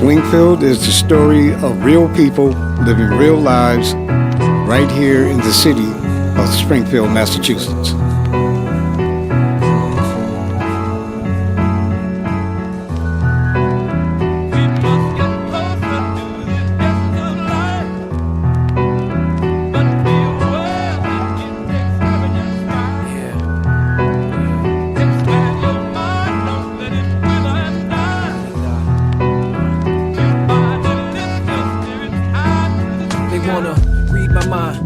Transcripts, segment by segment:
Swingfield is the story of real people living real lives right here in the city of Springfield, Massachusetts.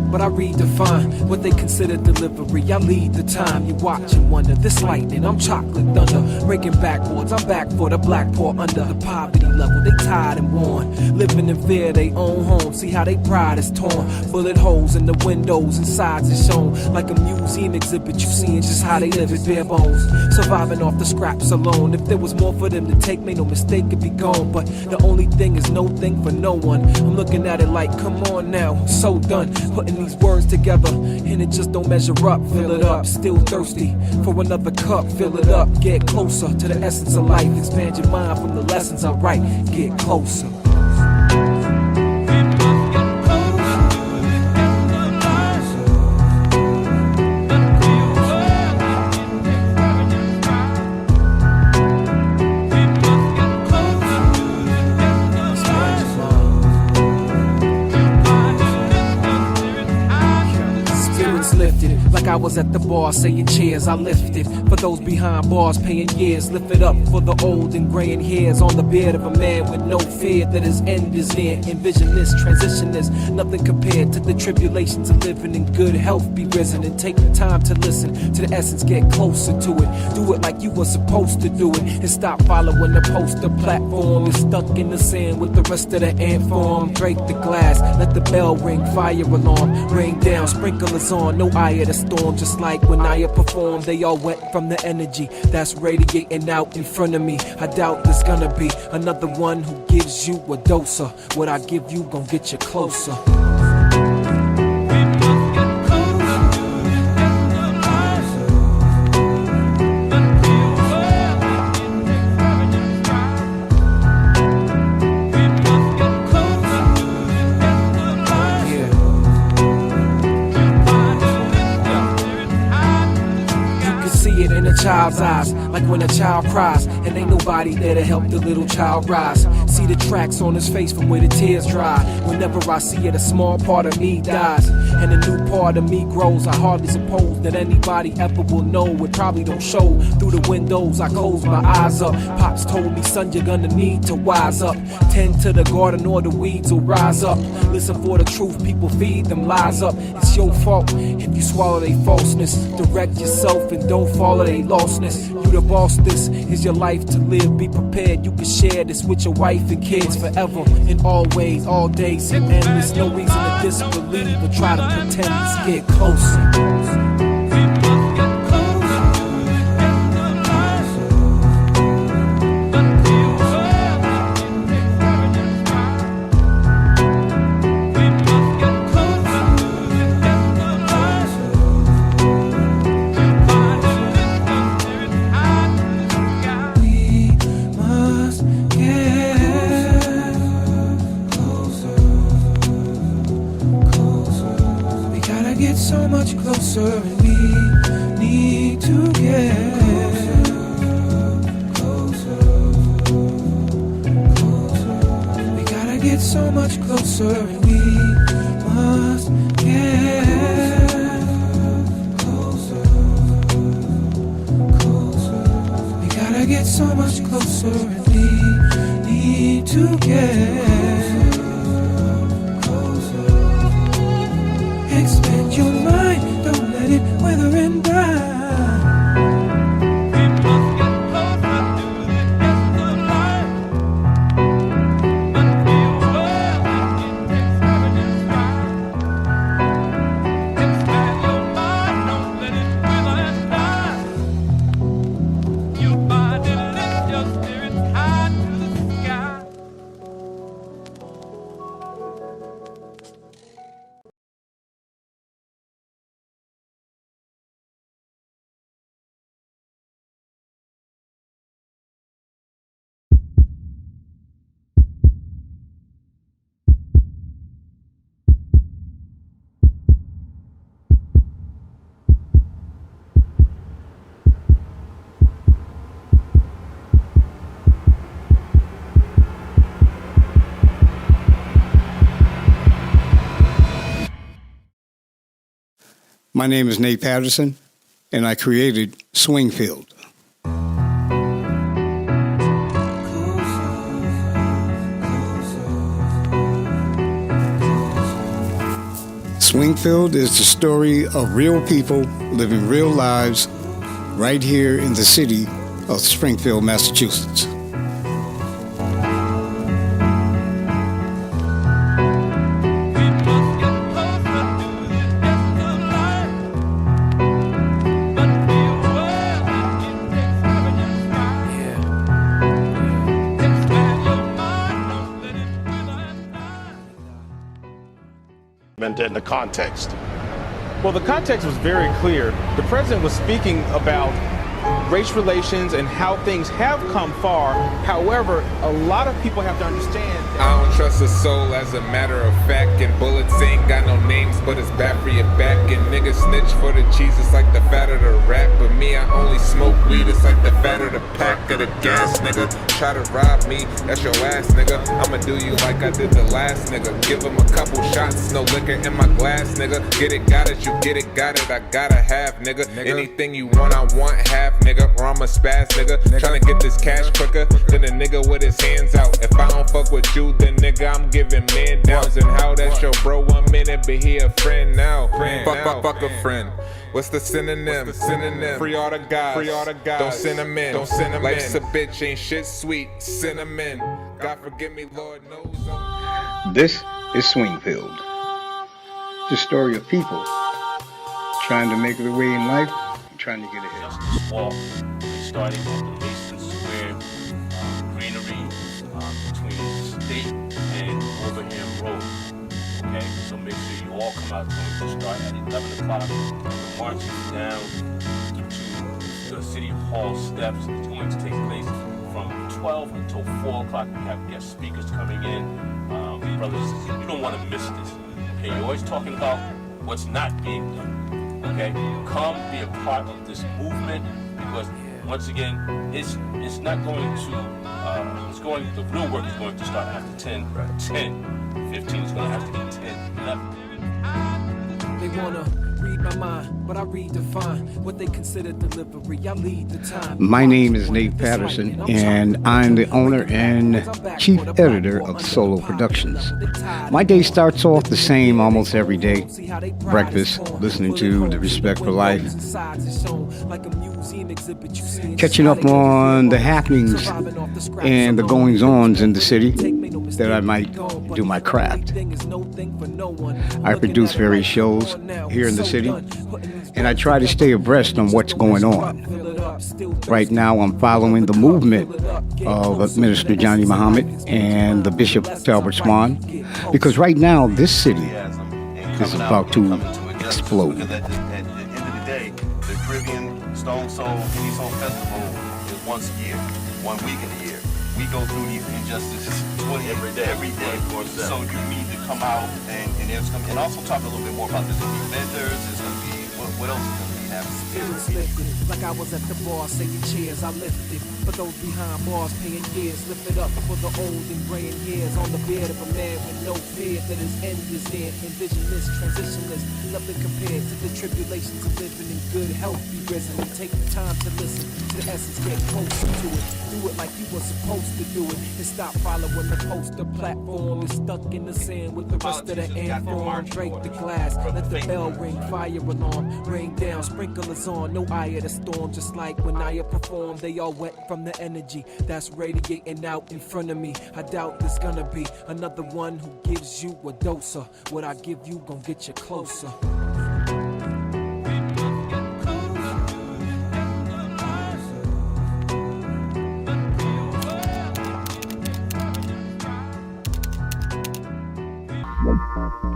But I redefine what they consider delivery. I lead the time. You watch and wonder. This lightning, I'm chocolate thunder. Breaking backboards, I'm back for the black pour under the poverty level. They tired and worn, living in fear. They own home. See how they pride is torn. Bullet holes in the windows and sides is shown like a museum exhibit. You seeing just how they live at bare bones, surviving off the scraps alone. If there was more for them to take, make no mistake, it'd be gone. But the only thing is no thing for no one. I'm looking at it like, come on now, I'm so done putting these words together, and it just don't measure up. Fill it up, still thirsty for another cup. Fill it up, get closer to the essence of life. Expand your mind from the lessons I write. Get closer. Lifted, like I was at the bar saying cheers, I lifted for those behind bars paying years. Lift it up for the old and graying hairs on the beard of a man with no fear that his end is near. Envision this transition is nothing compared to the tribulations of living in good health. Be risen and take the time to listen to the essence, get closer to it. Do it like you were supposed to do it, and stop following the poster platform. Is stuck in the sand with the rest of the ant farm. Break the glass, let the bell ring, fire alarm, rain down, sprinklers on, no eye of the storm. Just like when I performed, they all went from the energy that's radiating out in front of me. I doubt there's gonna be another one who gives you a dose of what I give you, gon' get you closer. In a child's eyes, like when a child cries and ain't nobody there to help the little child rise. See the tracks on his face from where the tears dry. Whenever I see it, a small part of me dies and a new part of me grows. I hardly suppose that anybody ever will know. It probably don't show through the windows. I close my eyes up. Pops told me, son, you're gonna need to wise up. Tend to the garden or the weeds will rise up. Listen for the truth, people feed them lies up. It's your fault if you swallow they falseness. Direct yourself and don't follow they lostness. You the boss, this is your life to live. Be prepared, you can share this with your wife and kids forever and always, all days and endless. No reason to disbelieve or try to pretend. Let's get closer. Get so much closer, and we need to get closer, closer. We gotta get so much closer, and we must get closer, closer. We gotta get so much closer, and we need to get expand your mind, don't let it wither and die. My name is Nate Patterson, and I created Swingfield. Swingfield is the story of real people living real lives right here in the city of Springfield, Massachusetts. In the context. Well, the context was very clear. The president was speaking about race relations and how things have come far. However, a lot of people have to understand that I don't trust a soul as a matter of fact. And bullets ain't got no names, but it's bad for your back. And niggas snitch for the cheese, it's like the fat of the rat. But me, I only smoke weed, it's like the fat of the pack of the gas, nigga. Try to rob me, that's your ass, nigga. I'ma do you like I did the last nigga. Give him a couple shots, no liquor in my glass, nigga. Get it, got it, you get it, got it, I gotta have, nigga. Anything you want, I want half, nigga. Or I'm a spaz, nigga. Tryna get this cash quicker than a nigga with his hands out. If I don't fuck with you, then nigga, I'm giving man downs. And how that's your bro 1 minute, but he a friend now. Fuck a friend. What's the synonym? Free all the guys. Don't send them in. Life's a bitch, ain't shit sweet. Cinnamon. God forgive me, Lord knows. This is Swingfield, the story of people trying to make their way in life and trying to get ahead. Justice Walk, starting at the Mason Square greenery between the State and Overham Road. Okay, so make sure you all come out. It's going to start at 11 o'clock. We're marching down to the City Hall steps. It's going to take place from 12 until 4 o'clock. We have guest speakers coming in. Brothers, you don't want to miss this. Okay, you're always talking about what's not being done. Okay, come be a part of this movement because once again, it's not going to, the real work is going to start after 10, 15 is going to have to be 10, 11. They wanna read my mind, but I redefine what they consider delivery. I lead the time. My name is Nate Patterson, and I'm the owner and chief editor of Solo Productions. My day starts off the same almost every day. Breakfast, listening to The Respect for Life, catching up on the happenings and the goings-ons in the city that I might do my craft. I produce various shows here in the city, and I try to stay abreast on what's going on. Right now, I'm following the movement of Minister Johnnie Muhammad and the Bishop Talbert Swan, because right now, this city is about to explode. At the end of the day, the Caribbean Stone Soul Indie Soul Festival is once a year, 1 week in a year. We go through these injustices every day. So you need to come out and there's gonna be, and also talk a little bit more about this. There's gonna be vendors, there's gonna be what else is gonna be happening? Spirits lifted, like I was at the bar saying cheers, I lifted. For those behind bars paying years, lift it up for the old and graying hairs on the beard of a man with no fear that his end is near. Envision this, transitionless, nothing compared to the tribulations of living in good health. Be risen and take the time to listen to the essence, get closer to it. Do it like you were supposed to do it, and stop following the poster platform. Is stuck in the sand with the rest of the anthem. Break the glass, let the bell ring, fire alarm, rain down, sprinklers on. No eye of the storm, just like when I perform. They all wet from the energy that's radiating out in front of me. I doubt there's gonna be another one who gives you a dose of what I give you, gon' get you closer.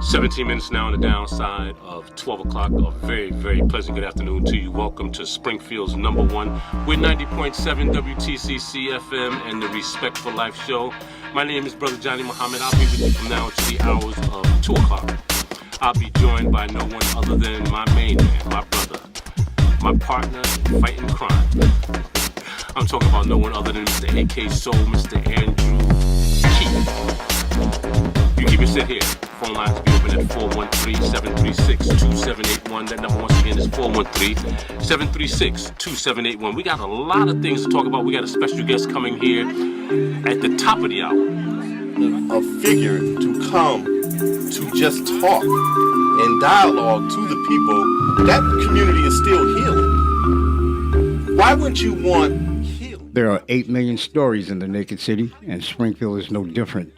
17 minutes now on the downside of 12 o'clock. A very, very pleasant good afternoon to you. Welcome to Springfield's number one. We're 90.7 WTCC FM and the Respect for Life show. My name is Brother Johnnie Muhammad. I'll be with you from now to the hours of 2 o'clock. I'll be joined by no one other than my main man, my brother, my partner in fighting crime. I'm talking about no one other than Mr. AK Soul, Mr. Andrew Keith. You keep it sit here. Phone lines be open in at 413-736-2781. That number once again is 413-736-2781. We got a lot of things to talk about. We got a special guest coming here at the top of the hour. A figure to come to just talk and dialogue to the people. That community is still healing. Why wouldn't you want healing? There are 8 million stories in the naked city, and Springfield is no different.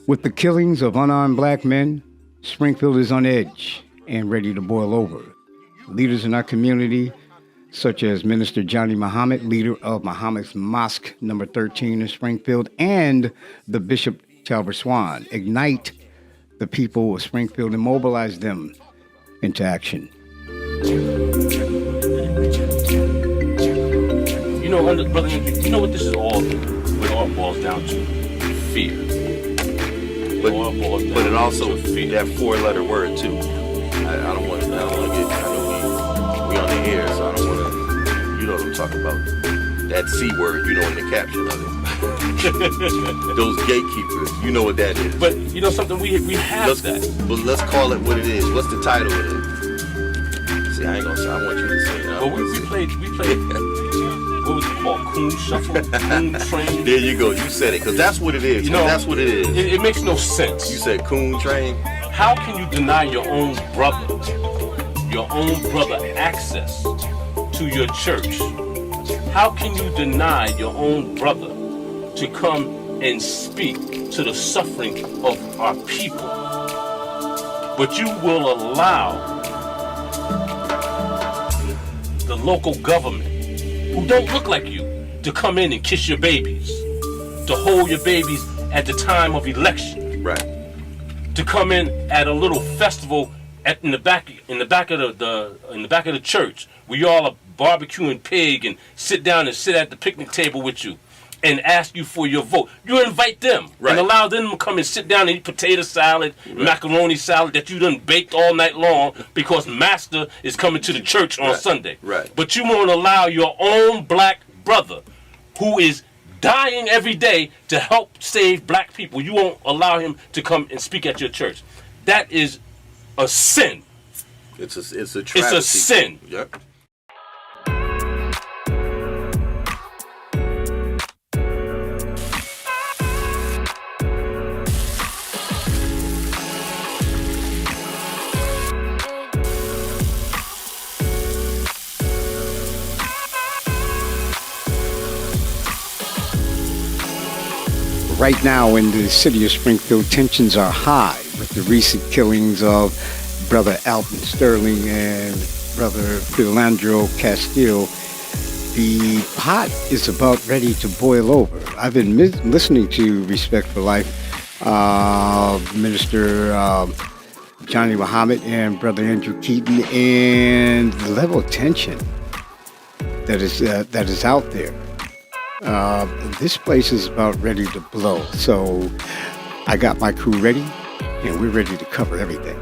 With the killings of unarmed black men, Springfield is on edge and ready to boil over. Leaders in our community, such as Minister Johnnie Muhammad, leader of Muhammad's Mosque number 13 in Springfield, and the Bishop Talbert Swan, ignite the people of Springfield and mobilize them into action. You know, Brother Andrew, you know what this is all, what it all boils down to? Fear. But it also, that 4-letter word too. I don't want to get, I know we on the air, so I don't want to, you know what I'm talking about. That C word, you know, in the caption of it. Those gatekeepers, you know what that is. But you know something, we have that. But let's call it what it is. What's the title of it? See, I ain't gonna say, I want you to say it. Well, we played, what was it called? Coon Shuffle? Coon Train? There you go, you said it, because that's what it is. You know, that's what it is. It makes no sense. You said Coon Train? How can you deny your own brother access to your church? How can you deny your own brother to come and speak to the suffering of our people? But you will allow the local government, who don't look like you, to come in and kiss your babies, to hold your babies at the time of election, right? To come in at a little festival in the back of the church, where you all are barbecuing pig and sit down and sit at the picnic table with you and ask you for your vote. You invite them and allow them to come and sit down and eat potato salad, macaroni salad that you done baked all night long because Master is coming to the church on Sunday. Right. But you won't allow your own black brother, who is dying every day to help save black people, you won't allow him to come and speak at your church. That is a sin. It's a travesty. It's a sin. Yep. Right now in the city of Springfield, tensions are high with the recent killings of Brother Alton Sterling and Brother Philandro Castile. The pot is about ready to boil over. I've been listening to Respect for Life, Minister Johnnie Muhammad and Brother Andrew Keaton, and the level of tension that is out there. This place is about ready to blow. So I got my crew ready, and we're ready to cover everything.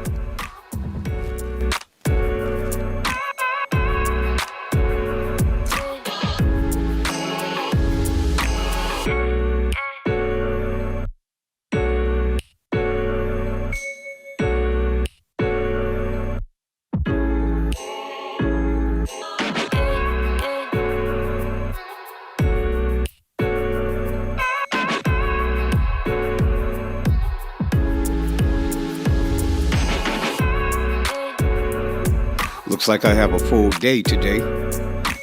Looks like I have a full day today,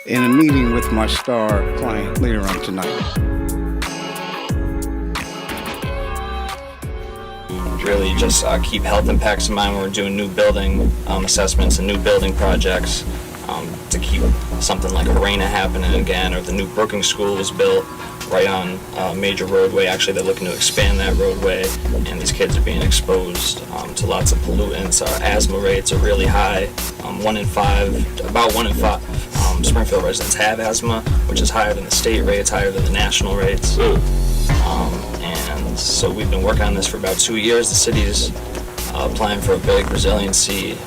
in a meeting with my star client later on tonight. Really just keep health impacts in mind when we're doing new building assessments and new building projects, to keep something like Arena happening again, or the new Brookings School was built right on a major roadway. Actually, they're looking to expand that roadway, and these kids are being exposed to lots of pollutants. Our asthma rates are really high. About 1 in 5 Springfield residents have asthma, which is higher than the state rates, higher than the national rates. And so we've been working on this for about 2 years. The city's applying for a big resiliency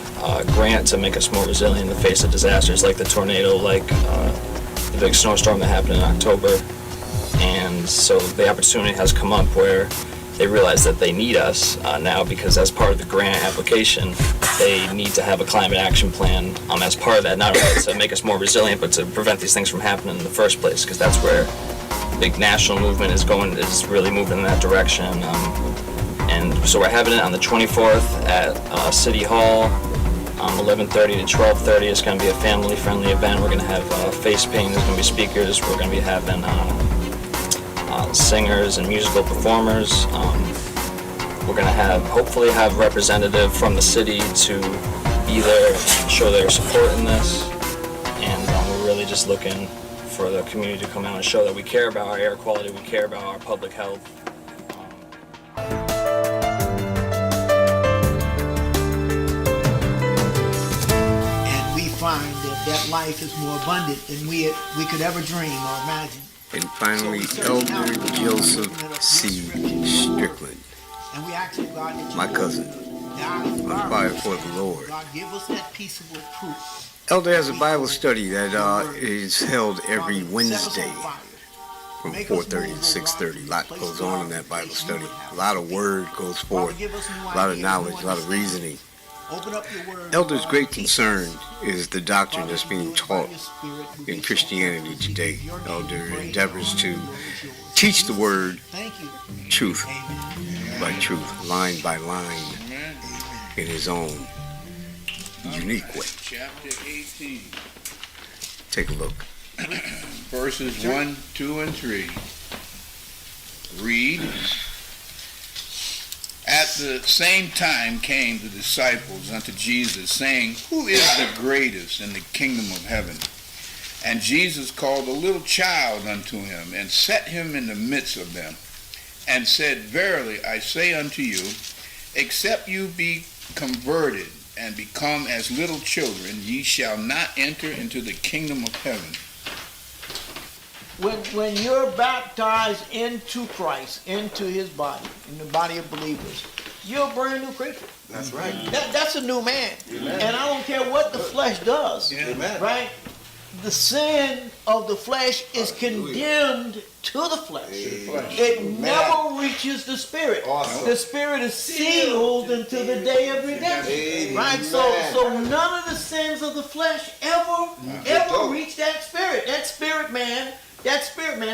grant to make us more resilient in the face of disasters like the tornado, like the big snowstorm that happened in October. And so the opportunity has come up where they realize that they need us now, because as part of the grant application, they need to have a climate action plan as part of that, not only to make us more resilient, but to prevent these things from happening in the first place, because that's where the big national movement is really moving in that direction. And so we're having it on the 24th at City Hall, 11:30 to 12:30. It's going to be a family-friendly event. We're going to have face painting. There's going to be speakers. We're going to be having singers and musical performers. We're going to hopefully have representative from the city to be there, show their support in this. And we're really just looking for the community to come out and show that we care about our air quality, we care about our public health. And we find that life is more abundant than we could ever dream or imagine. And finally, Elder Joseph C. Strickland, And we ask you, God, that you my cousin, on fire for the Lord. God, give us that peaceable proof. Elder has a Bible study that is held every Wednesday from 4:30 to 6:30. A lot goes on in that Bible study. A lot of word goes forth, a lot of knowledge, a lot of reasoning. Open up your word. Elder's great concern is the doctrine that's being taught in Christianity today. Elder endeavors to teach the word truth by truth, line by line, in his own unique way. Chapter 18. Take a look. Verses 1, 2, and 3. Read. At the same time came the disciples unto Jesus, saying, Who is the greatest in the kingdom of heaven? And Jesus called a little child unto him, and set him in the midst of them, and said, Verily I say unto you, except you be converted and become as little children, ye shall not enter into the kingdom of heaven. When you're baptized into Christ, into his body, in the body of believers, you're a brand new creature. That's right. That's a new man. Amen. And I don't care what the flesh does, Amen. right? The sin of the flesh is condemned to the flesh. It never reaches the spirit. Awesome. The spirit is sealed until the day of redemption. Right? So none of the sins of the flesh ever reach that spirit. That spirit man,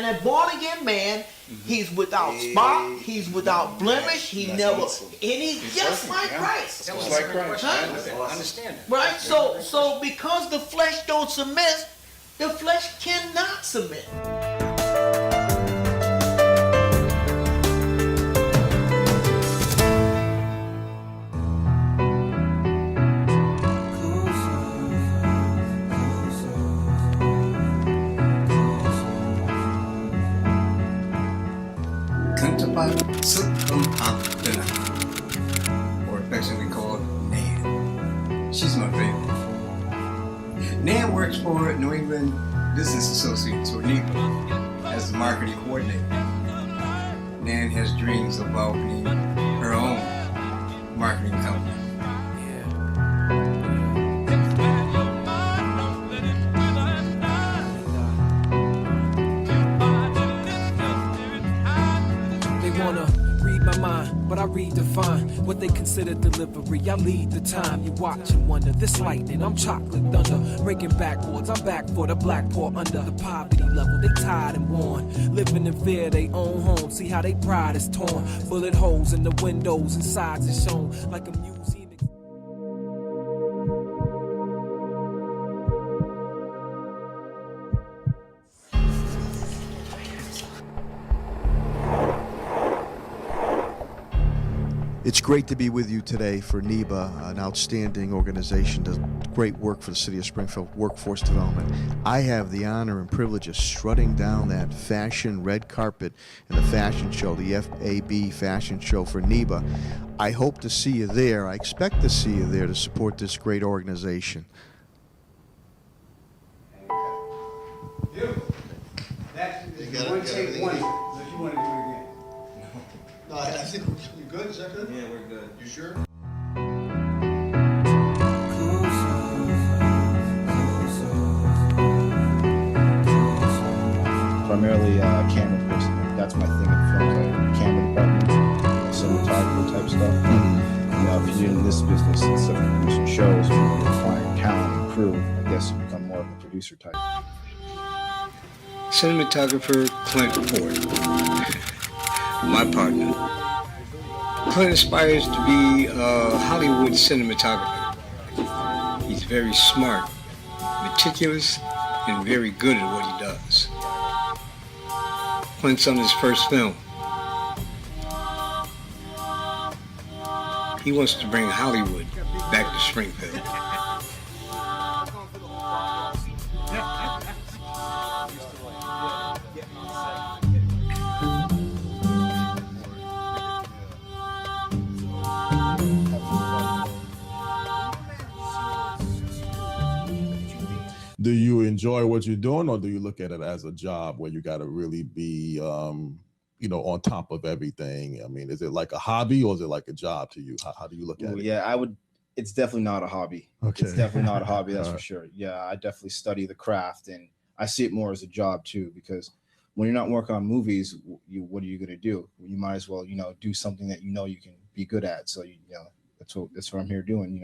that born again man, he's without spot, he's without blemish, and he's just like Christ. Just like Christ. I understand that. Right? So because the flesh don't submit, the flesh cannot submit. Or affectionately called Nan. She's my favorite. Nan works for New England Business Associates, or NEPA, as the marketing coordinator. Nan has dreams of opening her own marketing company. But I redefine what they consider delivery. I lead the time, you watch and wonder. This lightning, I'm chocolate thunder. Breaking backboards, I'm back for the black pour under the poverty level. They tired and worn, living in fear, they own home. See how they pride is torn. Bullet holes in the windows and sides is shown like a museum. It's great to be with you today for NEBA, an outstanding organization, does great work for the city of Springfield, workforce development. I have the honor and privilege of strutting down that fashion red carpet in the fashion show, the FAB fashion show for NEBA. I hope to see you there. I expect to see you there to support this great organization. Beautiful. That's one take one. Unless you want to do it again. No, I think we're good. Is that good? Yeah, we're good. You sure? Primarily camera person. That's my thing in film, camera department. cinematographer type stuff. You know, if you're in this business instead of producing shows, you're acquiring talent and crew. I guess you become more of a producer type. Cinematographer Clint Ford, my partner. Clint aspires to be a Hollywood cinematographer. He's very smart, meticulous, and very good at what he does. Clint's on his first film. He wants to bring Hollywood back to Springfield. Do you enjoy what you're doing, or do you look at it as a job where you got to really be, on top of everything? I mean, is it like a hobby or is it like a job to you? How do you look at it? Yeah, it's definitely not a hobby. Okay. It's definitely not a hobby, that's for Right. sure. Yeah, I definitely study the craft, and I see it more as a job too, because when you're not working on movies, what are you going to do? You might as well, do something that you can be good at. So, that's what I'm here doing,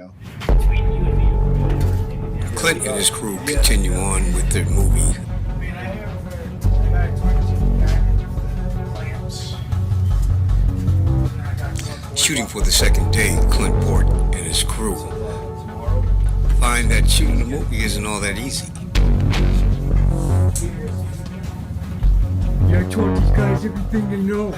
Clint and his crew continue on with their movie. Shooting for the second day, Clint Ford and his crew find that shooting a movie isn't all that easy. Yeah, I told these guys everything they know.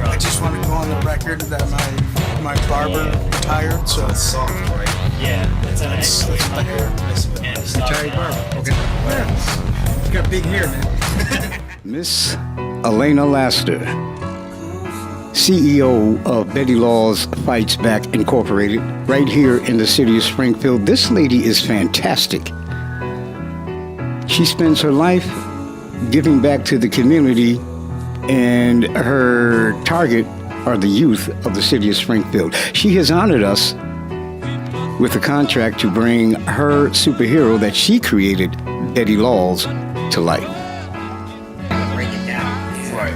I just want to go on the record that my barber retired, so it's my hair. Retired barber, okay. Yeah, he's got big hair, man. Miss Elena Laster, CEO of Betty Law's Fights Back Incorporated, right here in the city of Springfield. This lady is fantastic. She spends her life giving back to the community, and her target are the youth of the city of Springfield. She has honored us with a contract to bring her superhero that she created, Betty Laws, to life. Break it down. Right.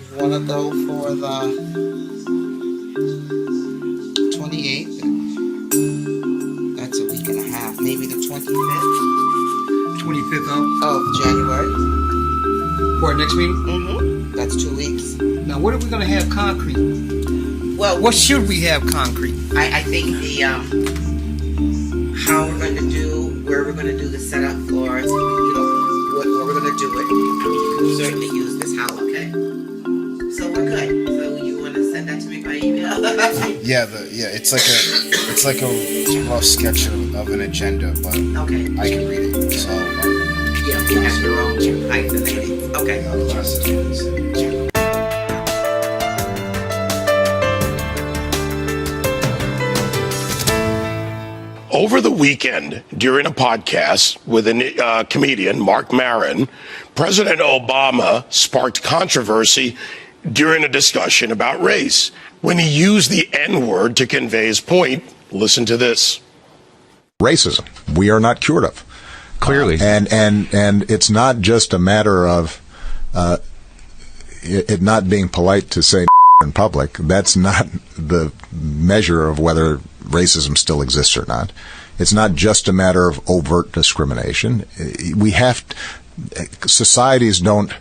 You want to go for the 28th? That's a week and a half. Maybe the 25th? 25th Of January. For our next meeting? Mm-hmm. That's 2 weeks. Now, what are we going to have concrete? Well, What should we have concrete? I think the how we're going to do, where we're going to do the setup for, where we're going to do it. You can certainly use this house, okay? So we're good. So you want to send that to me by email? It's like a rough sketch of an agenda, but Okay. I can read it. So Yeah, you have your own height and everything. Okay. Over the weekend, during a podcast with a comedian, Mark Maron, President Obama sparked controversy during a discussion about race. When he used the N-word to convey his point, listen to this. Racism, we are not cured of. Clearly. And it's not just a matter of it not being polite to say in public. That's not the measure of whether racism still exists or not. It's not just a matter of overt discrimination. Societies don't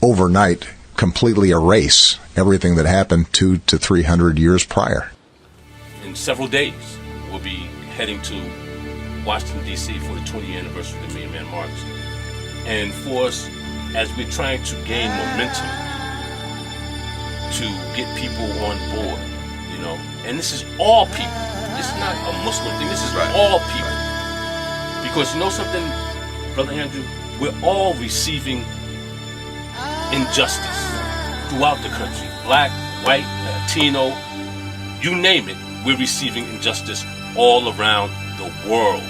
overnight completely erase everything that happened 200 to 300 years prior. In several days, we'll be heading to Washington, D.C. for the 20th anniversary of the Million Man March. And for us, as we're trying to gain momentum to get people on board, and this is all people. It's not a Muslim thing. This is all people. Because you know something, Brother Andrew? We're all receiving injustice throughout the country. Black, white, Latino, you name it, we're receiving injustice all around the world.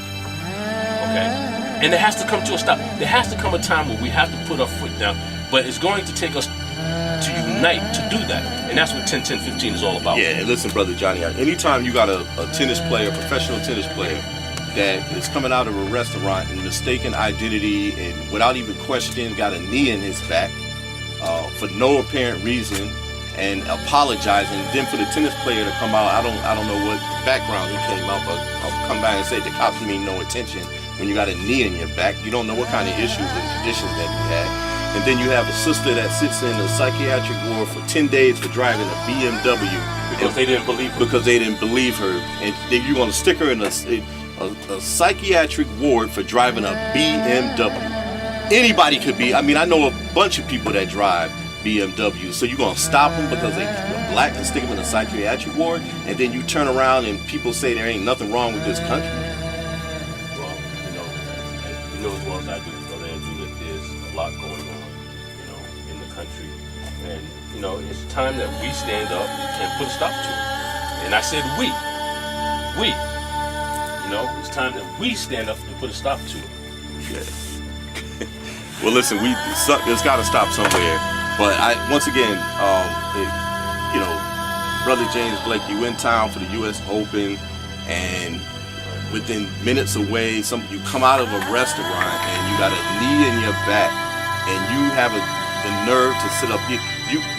Okay? And it has to come to a stop. There has to come a time where we have to put our foot down, but it's going to take us to unite to do that. And that's what 10-10-15 is all about. Yeah, and listen, Brother Johnny, anytime you got a tennis player, professional tennis player, that is coming out of a restaurant in mistaken identity and without even questioning, got a knee in his back for no apparent reason and apologizing, then for the tennis player to come out, I don't know what background he came out, but I'll come back and say the cops mean no attention when you got a knee in your back. You don't know what kind of issues and conditions that you had. And then you have a sister that sits in a psychiatric ward for 10 days for driving a BMW. Because they didn't believe her. Because they didn't believe her. And then you want to stick her in a psychiatric ward for driving a BMW. Anybody could be. I mean, I know a bunch of people that drive BMWs. So you're going to stop them because they're black and stick them in a psychiatric ward? And then you turn around and people say there ain't nothing wrong with this country? Well, you know as well as I do, Brother Andrew, that there's a lot going on, in the country. And, it's time that we stand up and put a stop to it. And I said we. It's time that we stand up and put a stop to it. Yeah. Well, listen, it's got to stop somewhere. But once again, Brother James Blake, you in town for the U.S. Open, and within minutes away, you come out of a restaurant and you got a knee in your back, and you have the nerve to sit up.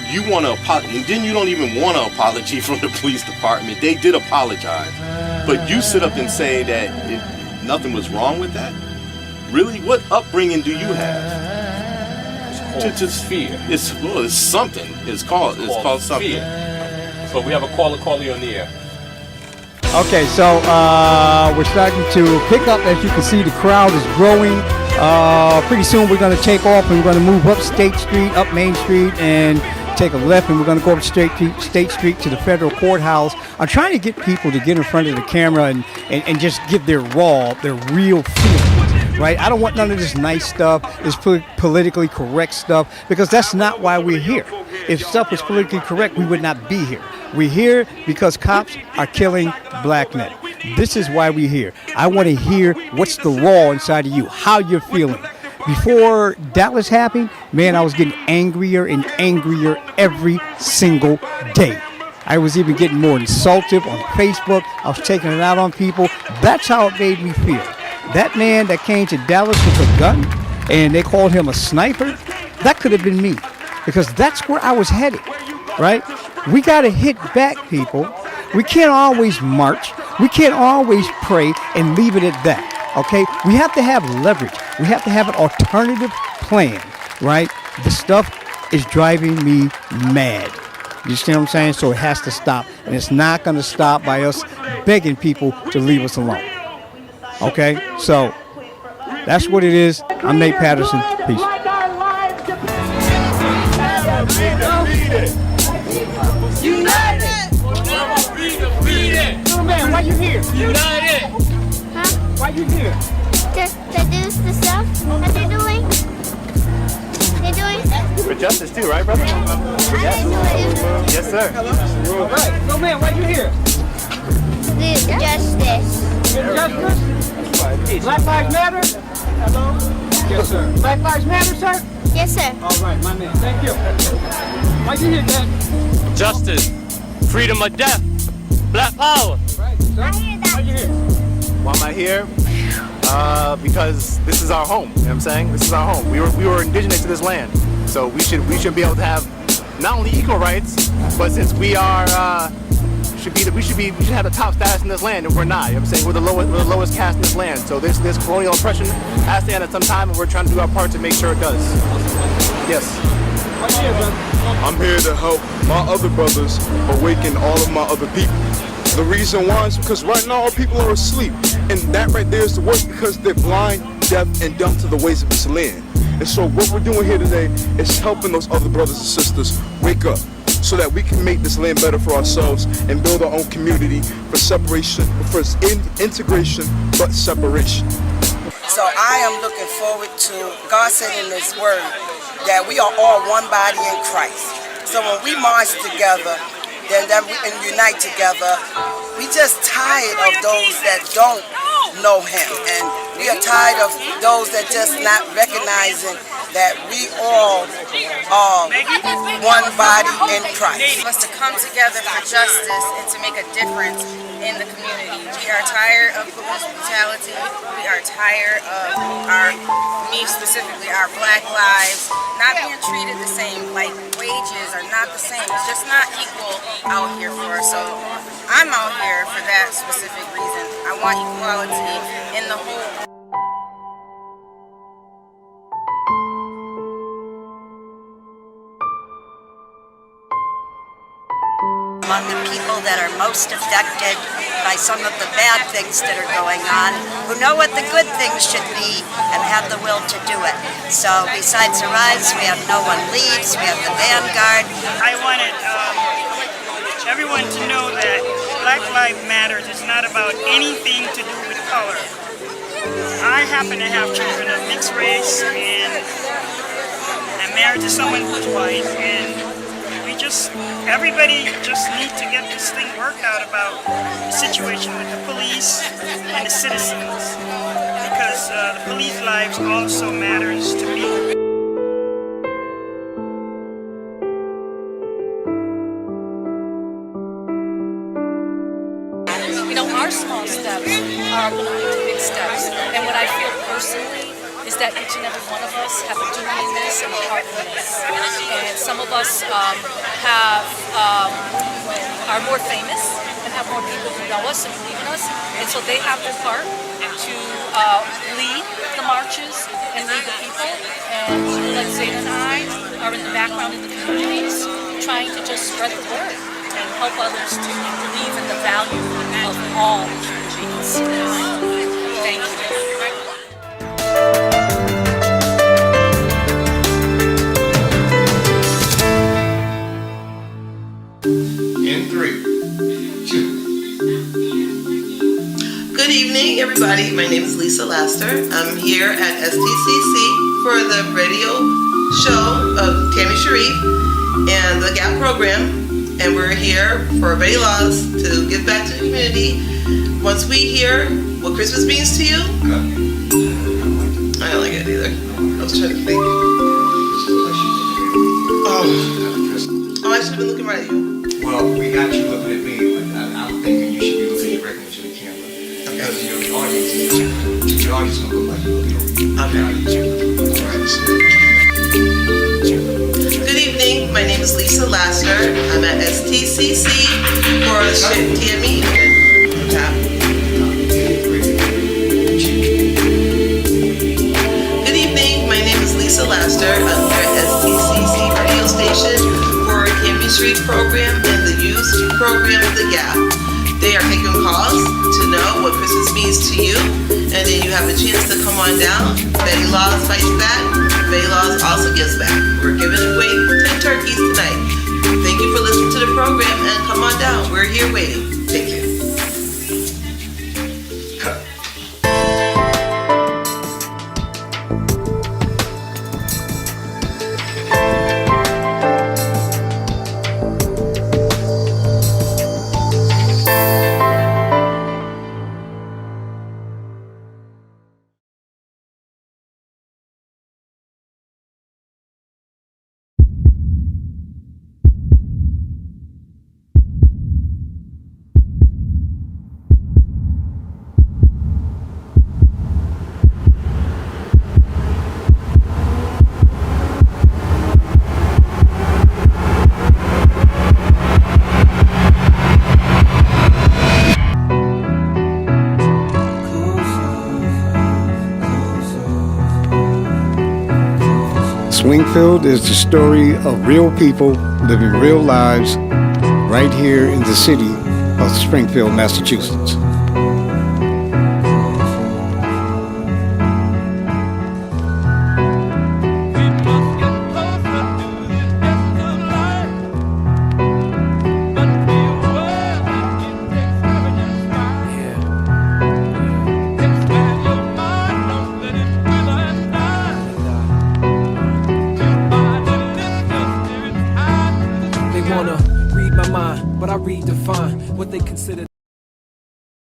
You want to apologize, and then you don't even want an apology from the police department. They did apologize, but you sit up and say that nothing was wrong with that. Really, what upbringing do you have? It's fear. It's something. It's called something. Fear. So we have a caller on the air. Okay, so we're starting to pick up. As you can see, the crowd is growing. Pretty soon we're going to take off and we're going to move up State Street, up Main Street, and take a left, and we're going to go up State Street to the federal courthouse. I'm trying to get people to get in front of the camera and just give their real feelings, right? I don't want none of this nice stuff, this politically correct stuff, because that's not why we're here. If stuff was politically correct, we would not be here. We're here because cops are killing black men. This is why we're here. I want to hear what's the raw inside of you, how you're feeling. Before Dallas happened, man, I was getting angrier and angrier every single day. I was even getting more insultive on Facebook. I was taking it out on people. That's how it made me feel. That man that came to Dallas with a gun and they called him a sniper, that could have been me, because that's where I was headed, right? We got to hit back, people. We can't always march. We can't always pray and leave it at that. Okay, we have to have leverage. We have to have an alternative plan, right? The stuff is driving me mad. You understand what I'm saying? So it has to stop. And it's not going to stop by us begging people to leave us alone. Okay, so that's what it is. I'm Nate Patterson. Peace. United! Man, why you here? United! Why you here? To do the stuff that they're doing. For justice too, right, brother? Yes. Yes, sir. Hello? All right. So, man, why you here? The justice. Justice? Black Lives Matter? Hello? Yes, sir. Black Lives Matter, sir? Yes, sir. All right, my man. Thank you. Why you here, Dad? Justice. Freedom or death. Black power. Right, sir. I hear that. Why you here? Why am I here? Because this is our home. You know what I'm saying? This is our home. We were indigenous to this land, so we should be able to have not only equal rights, but since we are we should have the top status in this land, and we're not. You know what I'm saying? We're the lowest caste in this land. So this colonial oppression has to end at some time, and we're trying to do our part to make sure it does. Yes. I'm here to help my other brothers awaken all of my other people. The reason why is because right now our people are asleep, and that right there is the worst, because they're blind, deaf, and dumb to the ways of this land. And so what we're doing here today is helping those other brothers and sisters wake up, so that we can make this land better for ourselves and build our own community for separation, for integration, but separation. So I am looking forward to, God said in His Word that we are all one body in Christ. So when we march together, then we can unite together. We just tired of those that don't know him. And we are tired of those that just not recognizing that we all are one body in Christ. For us to come together for justice and to make a difference in the community. We are tired of police brutality. We are tired of me specifically, our black lives not being treated the same. Like, wages are not the same. It's just not equal out here for us. So I'm out here for that specific reason. I want equality in the whole. Among the people that are most affected by some of the bad things that are going on, who know what the good things should be and have the will to do it. So besides Arise, we have No One Leaves, we have the Vanguard. I wanted everyone to know that Black Lives Matter is not about anything to do with color. I happen to have children of mixed race, and I'm married to someone who's white, and everybody just need to get this thing worked out about the situation with the police and the citizens, because the police lives also matters to me. You know, our small steps are going to be big steps, and what I feel personally is that each and every one of us have a duty in this and a part in this. And some of us are more famous and have more people who know us and believe in us, and so they have their part to lead the marches and lead the people. And like Zayda and I are in the background in the communities, trying to just spread the word and help others to believe in the value of all human beings. Thank you. In 3, 2. Good evening, everybody. My name is Lisa Laster. I'm here at STCC for the radio show of Tammy Sharif and the GAP program. And we're here for Betty Laws to give back to the community. Once we hear what Christmas means to you, I don't like it either. I was trying to think. Oh, I should have been looking right at you. Well, we got you looking at me, but I'm thinking you should be looking directly into the camera. Because your audience gonna look like you're looking over you. Good evening, my name is Lisa Laster. I'm at STCC for Tammy and Tap. Good evening, my name is Lisa Laster. I'm here at STCC radio station for Tammy Street program and the youth program of the GAP. They are taking calls to know what Christmas means to you, and then you have a chance to come on down. Betty Laws fights back. Betty Laws also gives back. We're giving away 10 turkeys tonight. Thank you for listening to the program, and come on down. We're here waiting. Thank you. Swingfield is the story of real people living real lives right here in the city of Springfield, Massachusetts. They wanna read my mind, but I redefine what they consider